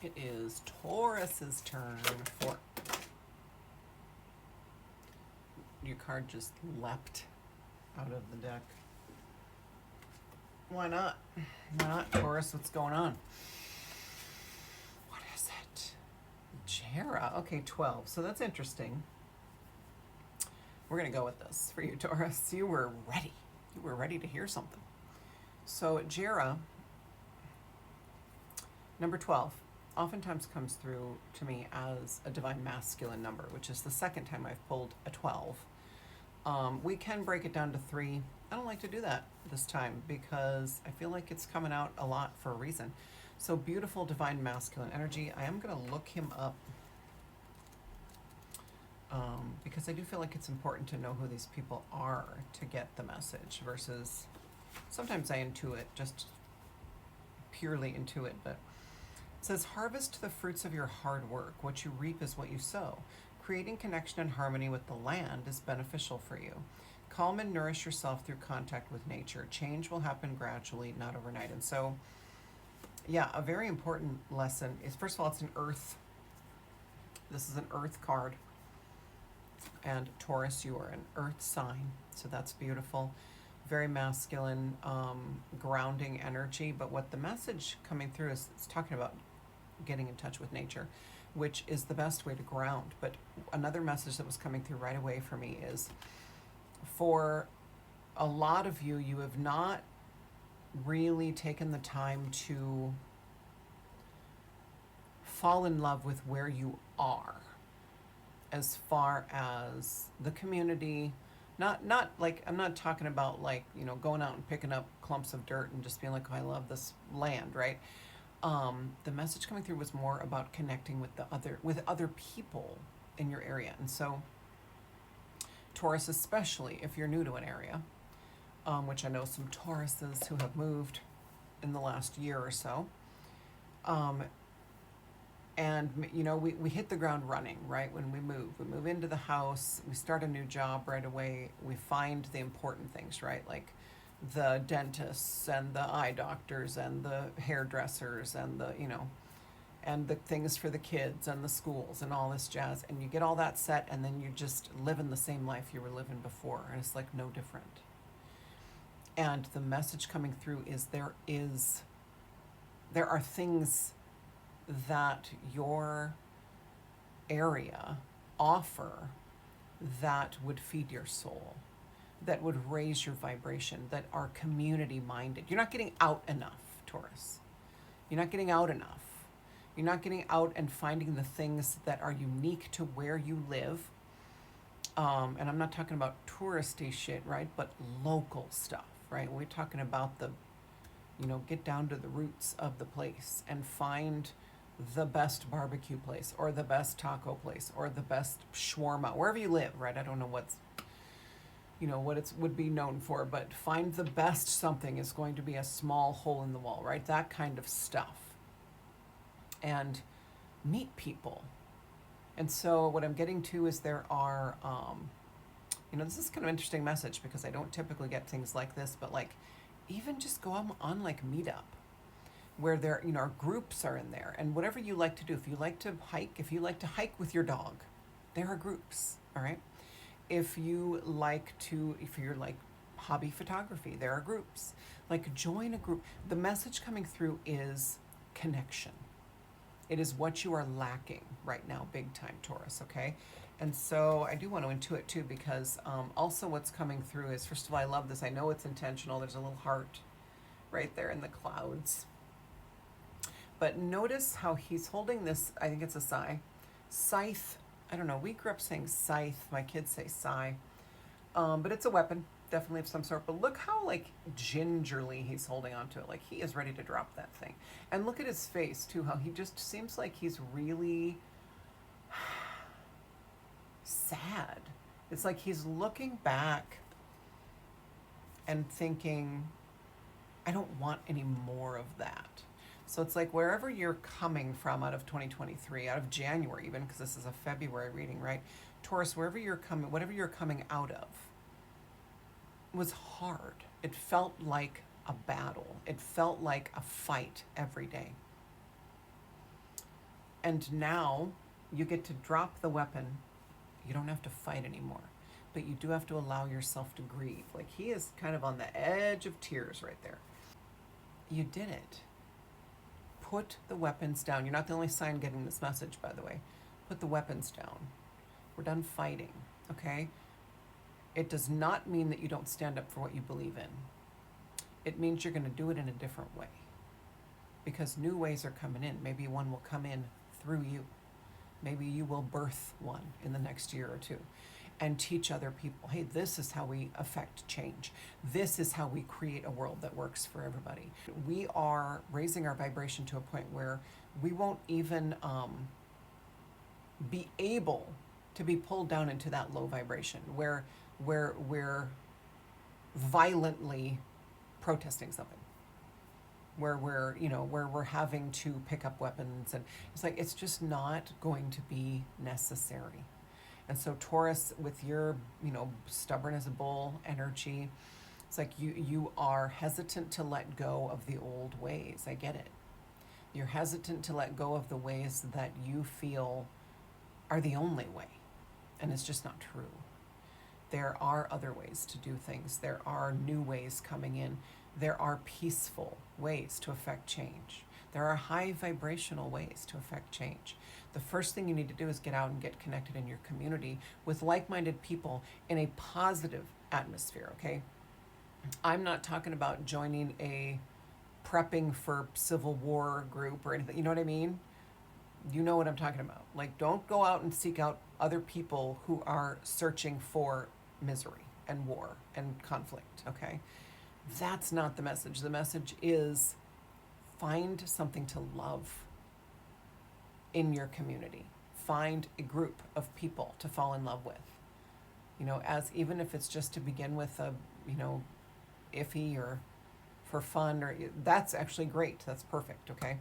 It is Taurus's turn for... Your card just leapt out of the deck. Why not? Why not, Taurus? What's going on? What is it? Jera. Okay, 12. So that's interesting. We're going to go with this for you, Taurus. You were ready. You were ready to hear something. So Jera, number 12, oftentimes comes through to me as a divine masculine number, which is the second time I've pulled a 12. We can break it down to 3. I don't like to do that this time because I feel like it's coming out a lot for a reason. So beautiful divine masculine energy. I am going to look him up because I do feel like it's important to know who these people are to get the message versus sometimes I intuit, just purely intuit, but it says, harvest the fruits of your hard work. What you reap is what you sow. Creating connection and harmony with the land is beneficial for you. Calm and nourish yourself through contact with nature. Change will happen gradually, not overnight. And so, yeah, a very important lesson is, first of all, it's an earth. This is an earth card. And Taurus, you are an earth sign. So that's beautiful. Very masculine, grounding energy. But what the message coming through is, it's talking about getting in touch with nature, which is the best way to ground. But another message that was coming through right away for me is, for a lot of you, you have not really taken the time to fall in love with where you are as far as the community. Not like, I'm not talking about like, you know, going out and picking up clumps of dirt and just being like, oh, I love this land, right? The message coming through was more about connecting with other people in your area. And so Taurus, especially if you're new to an area, which I know some Tauruses who have moved in the last year or so, and you know, we hit the ground running, right? When we move into the house, we start a new job right away. We find the important things, right? Like the dentists and the eye doctors and the hairdressers and the, you know, and the things for the kids and the schools and all this jazz. And you get all that set, and then you just live in the same life you were living before. And it's like no different. And the message coming through is there are things that your area offer that would feed your soul, that would raise your vibration, that are community minded. You're not getting out enough, Taurus. You're not getting out enough. You're not getting out and finding the things that are unique to where you live. And I'm not talking about touristy shit, right? But local stuff, right? We're talking about the, you know, get down to the roots of the place and find the best barbecue place or the best taco place or the best shawarma, wherever you live, right? I don't know what's, you know, what it would be known for, but find the best something is going to be a small hole in the wall, right? That kind of stuff. And meet people. And so what I'm getting to is there are, you know, this is kind of an interesting message because I don't typically get things like this, but like even just go on like Meetup, where there, you know, our groups are in there, and whatever you like to do. If you like to hike with your dog, there are groups, all right? If you're like hobby photography, there are groups. Like join a group. The message coming through is connection. It is what you are lacking right now, big time, Taurus, okay? And so I do want to intuit too, because also what's coming through is, first of all, I love this. I know it's intentional. There's a little heart right there in the clouds. But notice how he's holding this, I think it's a scythe. I don't know, we grew up saying scythe. My kids say sigh. But it's a weapon, definitely of some sort. But look how like gingerly he's holding onto it. Like he is ready to drop that thing. And look at his face too, how he just seems like he's really sad. It's like he's looking back and thinking, I don't want any more of that. So it's like wherever you're coming from out of 2023, out of January even, because this is a February reading, right? Taurus, whatever you're coming out of was hard. It felt like a battle. It felt like a fight every day. And now you get to drop the weapon. You don't have to fight anymore. But you do have to allow yourself to grieve. Like, he is kind of on the edge of tears right there. You did it. Put the weapons down. You're not the only sign getting this message, by the way. Put the weapons down. We're done fighting, okay? It does not mean that you don't stand up for what you believe in. It means you're going to do it in a different way. Because new ways are coming in. Maybe one will come in through you. Maybe you will birth one in the next year or two and teach other people, hey, this is how we affect change. This is how we create a world that works for everybody. We are raising our vibration to a point where we won't even be able to be pulled down into that low vibration where we're violently protesting something, where we're having to pick up weapons, and it's like, it's just not going to be necessary. And so Taurus, with your stubborn as a bull energy, it's like you are hesitant to let go of the old ways. I get it. You're hesitant to let go of the ways that you feel are the only way, and it's just not true. There are other ways to do things. There are new ways coming in. There are peaceful ways to affect change. There are high vibrational ways to affect change. The first thing you need to do is get out and get connected in your community with like-minded people in a positive atmosphere, okay? I'm not talking about joining a prepping for civil war group or anything, you know what I mean? You know what I'm talking about. Like, don't go out and seek out other people who are searching for misery and war and conflict, okay? That's not the message. The message is find something to love in your community. Find a group of people to fall in love with. As even if it's just to begin with a, iffy or for fun, or that's actually great. That's perfect, okay?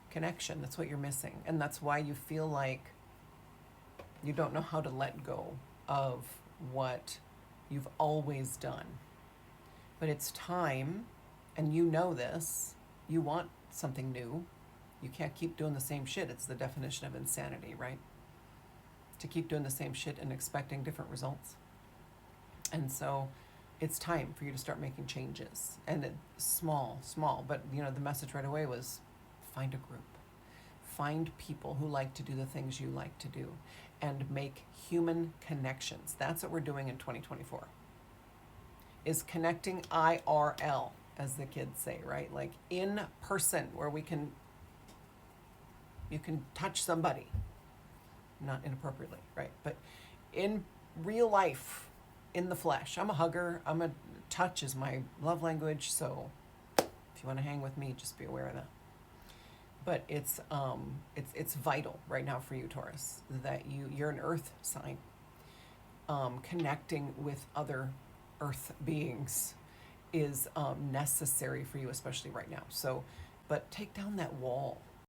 Connection, that's what you're missing. And that's why you feel like you don't know how to let go of what you've always done. But it's time, and you know this, you want something new. You can't keep doing the same shit. It's the definition of insanity, right? To keep doing the same shit and expecting different results. And so it's time for you to start making changes. And it's small, but the message right away was find a group. Find people who like to do the things you like to do and make human connections. That's what we're doing in 2024. Is connecting IRL, as the kids say, right? Like in person, where you can touch somebody, not inappropriately, right? But in real life, in the flesh. I'm a hugger. Touch is my love language. So if you want to hang with me, just be aware of that. But it's vital right now for you, Taurus, that you're an earth sign. Connecting with other earth beings is necessary for you, especially right now. So, but take down that wall.